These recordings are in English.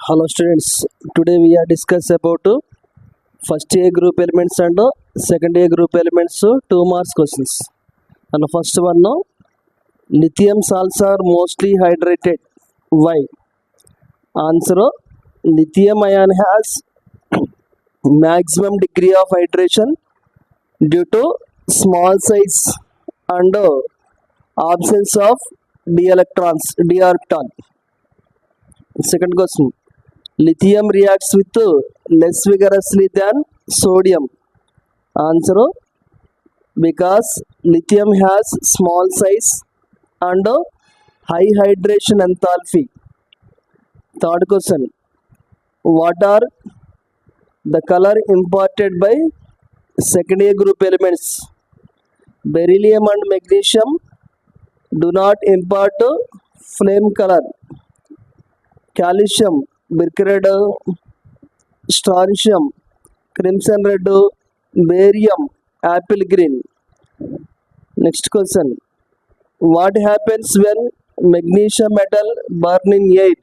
Hello students, today we are discuss about first year group elements and second year group elements 2 marks questions. And the first one now, lithium salts are mostly hydrated. Why? Answer, lithium ion has maximum degree of hydration due to small size and absence of d orbital. Second question, lithium reacts with less vigorously than sodium. Answer, because lithium has small size and high hydration enthalpy. Third question, what are the color imparted by second year group elements? Beryllium and magnesium do not impart flame color. Calcium, brick red, strontium, crimson red, barium, apple green. Next question, what happens when magnesium metal burn in air?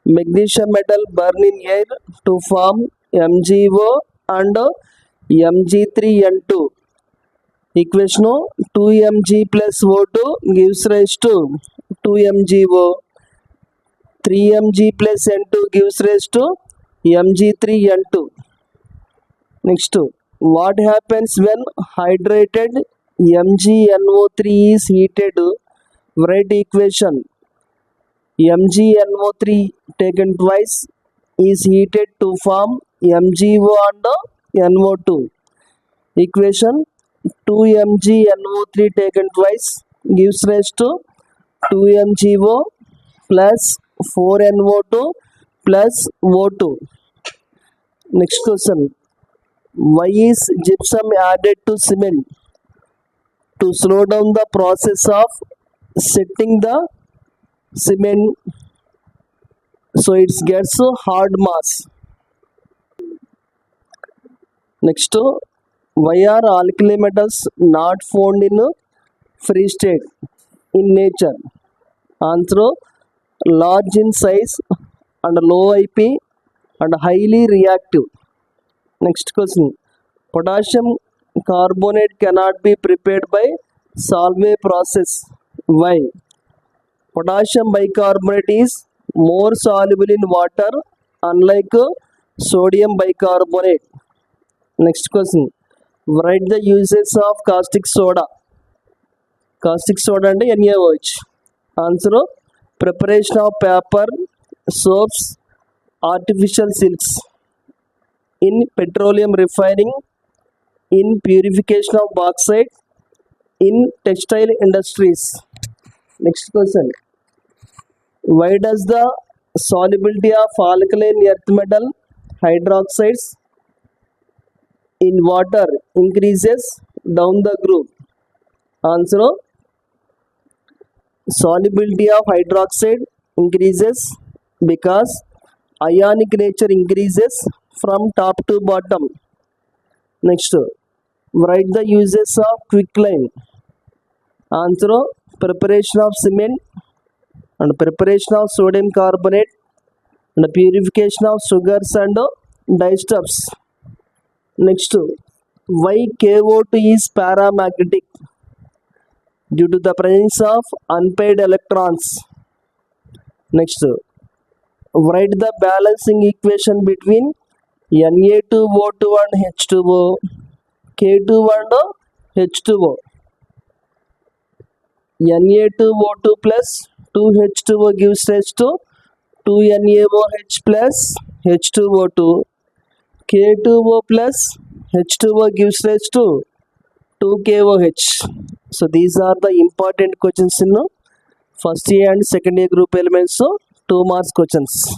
Magnesium metal burn in air to form MgO and Mg3N2. Equation 2Mg plus O2 gives rise to 2MgO. 3Mg plus N2 gives rise to Mg3N2. Next, what happens when hydrated MgNO3 is heated? Write equation. MgNO3 taken twice is heated to form MgO and NO2. Equation 2MgNO3 taken twice gives rise to 2MgO plus 4NO2 plus O2. Next question, why is gypsum added to cement? To slow down the process of setting the cement so it gets hard mass. Next, why are alkali metals not found in free state in nature? Answer, large in size and low IP and highly reactive. Next question, potassium carbonate cannot be prepared by Solvay process. Why? Potassium bicarbonate is more soluble in water unlike sodium bicarbonate. Next question, write the uses of caustic soda. Caustic soda and NaOH. Answer, preparation of paper, soaps, artificial silks, in petroleum refining, in purification of bauxite, in textile industries. Next question, why does the solubility of alkaline earth metal hydroxides in water increases down the group? Answer, solubility of hydroxide increases because ionic nature increases from top to bottom. Next, write the uses of quicklime. Answer, preparation of cement and preparation of sodium carbonate and purification of sugars and dyestuffs. Next, why KO2 is paramagnetic? Due to the presence of unpaired electrons. Next, write the balancing equation between Na2O2 and H2O, K2 and H2O. Na2O2 plus 2H2O gives rise to 2NaOH plus H2O2. K2O plus H2O gives rise to 2KOH. So these are the important questions in first year and second year group elements, 2 marks questions.